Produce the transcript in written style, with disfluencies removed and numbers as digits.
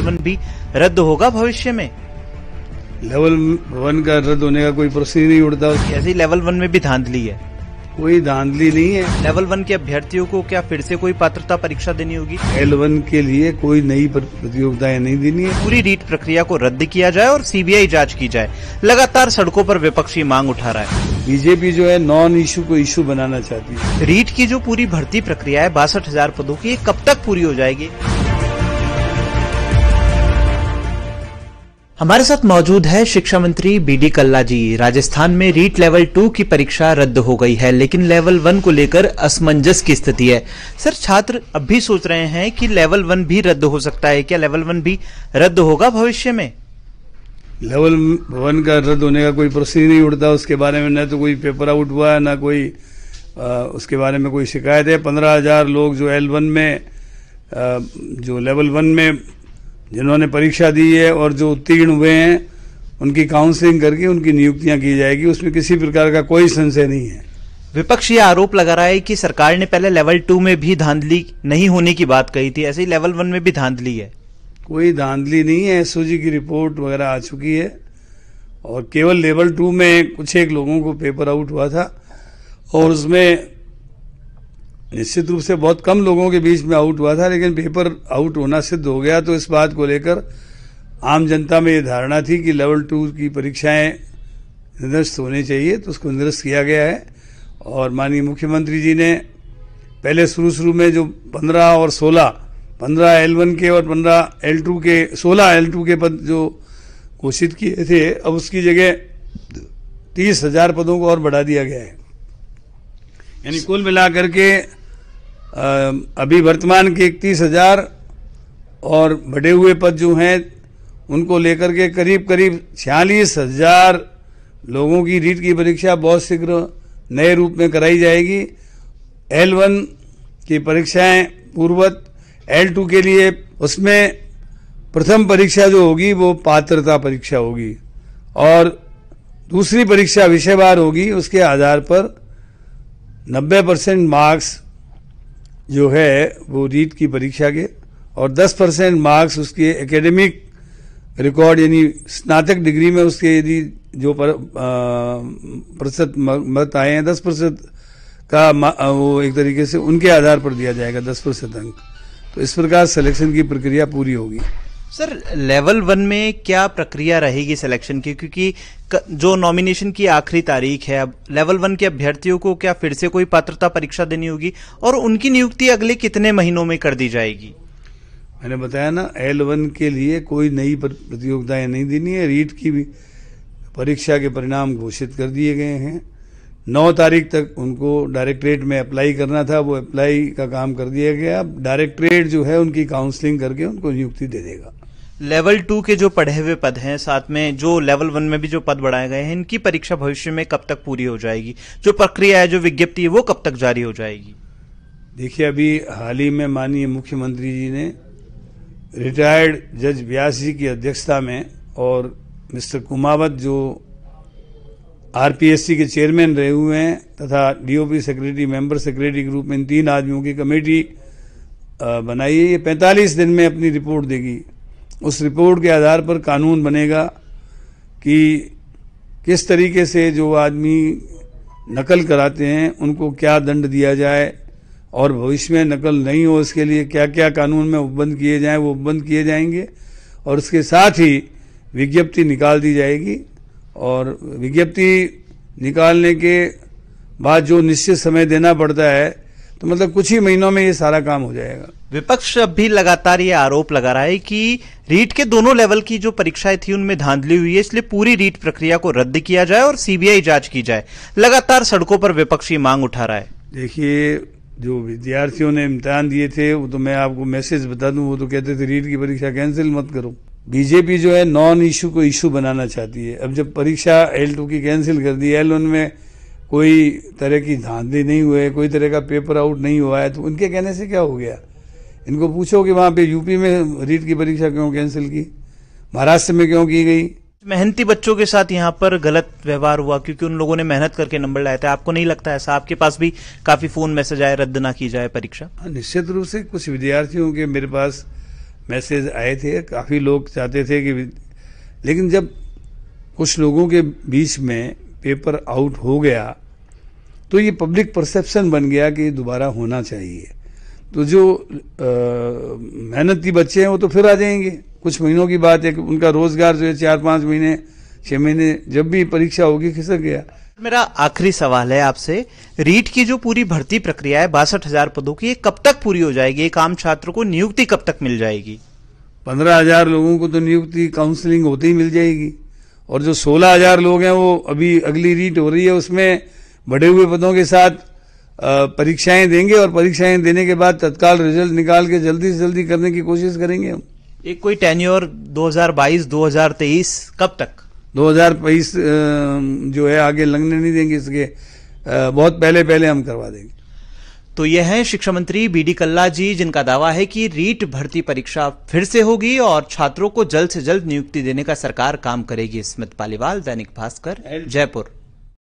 One भी रद्द होगा भविष्य में? लेवल 1 का रद्द होने का कोई प्रश्न ही नहीं उठता। ऐसे ही लेवल 1 में भी धांधली है? कोई धांधली नहीं है। लेवल 1 के अभ्यर्थियों को क्या फिर से कोई पात्रता परीक्षा देनी होगी? L1 के लिए कोई नई प्रतियोगिताएं नहीं देनी है। पूरी रीट प्रक्रिया को रद्द किया जाए और सीबीआई जांच की जाए। लगातार सड़कों पर विपक्षी मांग उठा रहा है। बीजेपी जो है नॉन इशू को इशू बनाना चाहती है। रीट की जो पूरी भर्ती प्रक्रिया है 62,000 पदों की, ये कब तक पूरी हो जाएगी? हमारे साथ मौजूद है शिक्षा मंत्री बीडी कल्ला जी। राजस्थान में रीट लेवल 2 की परीक्षा रद्द हो गई है, लेकिन लेवल 1 को लेकर असमंजस की स्थिति है। सर, छात्र अब भी सोच रहे हैं कि लेवल 1 भी रद्द हो सकता है। क्या लेवल 1 भी रद्द होगा भविष्य में? लेवल 1 का रद्द होने का कोई प्रश्न ही नहीं उठता। उसके बारे में न तो कोई पेपर आउट हुआ है, न कोई उसके बारे में कोई शिकायत है। 15,000 लोग जो L1 में जो लेवल 1 में जिन्होंने परीक्षा दी है और जो उत्तीर्ण हुए हैं, उनकी काउंसलिंग करके उनकी नियुक्तियां की जाएगी। उसमें किसी प्रकार का कोई संशय नहीं है। विपक्ष ये आरोप लगा रहा है कि सरकार ने पहले लेवल 2 में भी धांधली नहीं होने की बात कही थी, ऐसे ही लेवल 1 में भी धांधली है। कोई धांधली नहीं है। एसओजी की रिपोर्ट वगैरह आ चुकी है और केवल लेवल 2 में कुछ एक लोगों को पेपर आउट हुआ था और उसमें निश्चित रूप से बहुत कम लोगों के बीच में आउट हुआ था, लेकिन पेपर आउट होना सिद्ध हो गया। तो इस बात को लेकर आम जनता में ये धारणा थी कि लेवल 2 की परीक्षाएं निरस्त होनी चाहिए, तो उसको निरस्त किया गया है। और माननीय मुख्यमंत्री जी ने पहले शुरू में जो 15 और 16, 15 L1 के और 15 L2 के, 16 L2 के पद जो घोषित किए थे, अब उसकी जगह 30,000 पदों को और बढ़ा दिया गया है। यानी कुल मिलाकर के अभी वर्तमान के 31,000 और बढ़े हुए पद जो हैं उनको लेकर के करीब 46,000 लोगों की रीट की परीक्षा बहुत शीघ्र नए रूप में कराई जाएगी। L1 की परीक्षाएं पूर्ववत, L2 के लिए उसमें प्रथम परीक्षा जो होगी वो पात्रता परीक्षा होगी और दूसरी परीक्षा विषयवार होगी। उसके आधार पर 90% मार्क्स जो है वो रीट की परीक्षा के और 10% मार्क्स उसके एकेडमिक रिकॉर्ड यानी स्नातक डिग्री में उसके यदि जो प्रतिशत मत आए हैं 10% का वो एक तरीके से उनके आधार पर दिया जाएगा 10% अंक। तो इस प्रकार सिलेक्शन की प्रक्रिया पूरी होगी। सर, लेवल 1 में क्या प्रक्रिया रहेगी सिलेक्शन की? क्योंकि जो नॉमिनेशन की आखिरी तारीख है, अब लेवल 1 के अभ्यर्थियों को क्या फिर से कोई पात्रता परीक्षा देनी होगी और उनकी नियुक्ति अगले कितने महीनों में कर दी जाएगी? मैंने बताया ना, L1 के लिए कोई नई प्रतियोगिताएं नहीं देनी है। रीट की भी परीक्षा के परिणाम घोषित कर दिए गए हैं। 9 तारीख तक उनको डायरेक्टरेट में अप्लाई करना था, वो अप्लाई का काम कर दिया गया। अब डायरेक्टरेट जो है उनकी काउंसलिंग करके उनको नियुक्ति दे देगा। लेवल 2 के जो पढ़े हुए पद हैं, साथ में जो लेवल 1 में भी जो पद बढ़ाए गए हैं, इनकी परीक्षा भविष्य में कब तक पूरी हो जाएगी? जो प्रक्रिया है, जो विज्ञप्ति है, वो कब तक जारी हो जाएगी? देखिए, अभी हाल ही में माननीय मुख्यमंत्री जी ने रिटायर्ड जज व्यास जी की अध्यक्षता में और मिस्टर कुमावत जो RPSC के चेयरमैन रहे हुए हैं तथा DOP सेक्रेटरी, मेंबर सेक्रेटरी के रूप में इन 3 आदमियों की कमेटी बनाई है। ये 45 दिन में अपनी रिपोर्ट देगी। उस रिपोर्ट के आधार पर कानून बनेगा कि किस तरीके से जो आदमी नकल कराते हैं उनको क्या दंड दिया जाए और भविष्य में नकल नहीं हो इसके लिए क्या क्या कानून में उपबंध किए जाएं, वो उपबंध किए जाएंगे। और उसके साथ ही विज्ञप्ति निकाल दी जाएगी और विज्ञप्ति निकालने के बाद जो निश्चित समय देना पड़ता है, तो मतलब कुछ ही महीनों में ये सारा काम हो जाएगा। विपक्ष अब भी लगातार ये आरोप लगा रहा है कि रीट के दोनों लेवल की जो परीक्षाएं थी उनमें धांधली हुई है, इसलिए पूरी रीट प्रक्रिया को रद्द किया जाए और सीबीआई जांच की जाए। लगातार सड़कों पर विपक्षी मांग उठा रहा है। देखिए, जो विद्यार्थियों ने इम्तिहान दिए थे वो तो मैं आपको मैसेज बता दूं, वो तो कहते थे रीट की परीक्षा कैंसिल मत करो। बीजेपी जो है नॉन इशू को इशू बनाना चाहती है। अब जब परीक्षा L2 की कैंसिल कर दी, L1 में कोई तरह की धांधली नहीं हुए, कोई तरह का पेपर आउट नहीं हुआ है, तो उनके कहने से क्या हो गया? इनको पूछो कि वहां पे यूपी में रीट की परीक्षा क्यों कैंसिल की, महाराष्ट्र में क्यों की गई। मेहनती बच्चों के साथ यहाँ पर गलत व्यवहार हुआ क्योंकि उन लोगों ने मेहनत करके नंबर लाए थे। आपको नहीं लगता ऐसा? आपके पास भी काफी फोन मैसेज आए रद्द ना की जाए परीक्षा? निश्चित रूप से कुछ विद्यार्थियों के मेरे पास मैसेज आए थे, काफ़ी लोग चाहते थे कि, लेकिन जब कुछ लोगों के बीच में पेपर आउट हो गया तो ये पब्लिक परसेप्शन बन गया कि दोबारा होना चाहिए। तो जो मेहनती बच्चे हैं वो तो फिर आ जाएंगे, कुछ महीनों की बात है कि उनका रोजगार जो है 4-5 महीने 6 महीने जब भी परीक्षा होगी खिसक गया। मेरा आखिरी सवाल है आपसे, रीट की जो पूरी भर्ती प्रक्रिया है 62,000 पदों की, ये कब तक पूरी हो जाएगी? एक आम छात्र को नियुक्ति कब तक मिल जाएगी? 15,000 लोगों को तो नियुक्ति काउंसलिंग होते ही मिल जाएगी, और जो 16,000 लोग हैं वो अभी अगली रीट हो रही है, उसमें बढ़े हुए पदों के साथ परीक्षाएं देंगे, और परीक्षाएं देने के बाद तत्काल रिजल्ट निकाल के जल्दी से जल्दी करने की कोशिश करेंगे हम। एक कोई टेन्योर 2022-2023 कब तक? 2022 जो है आगे लगने नहीं देंगे, इसके बहुत पहले हम करवा देंगे। तो यह है शिक्षा मंत्री बीडी कल्ला जी, जिनका दावा है कि रीट भर्ती परीक्षा फिर से होगी और छात्रों को जल्द से जल्द नियुक्ति देने का सरकार काम करेगी। स्मित पालीवाल, दैनिक भास्कर, जयपुर।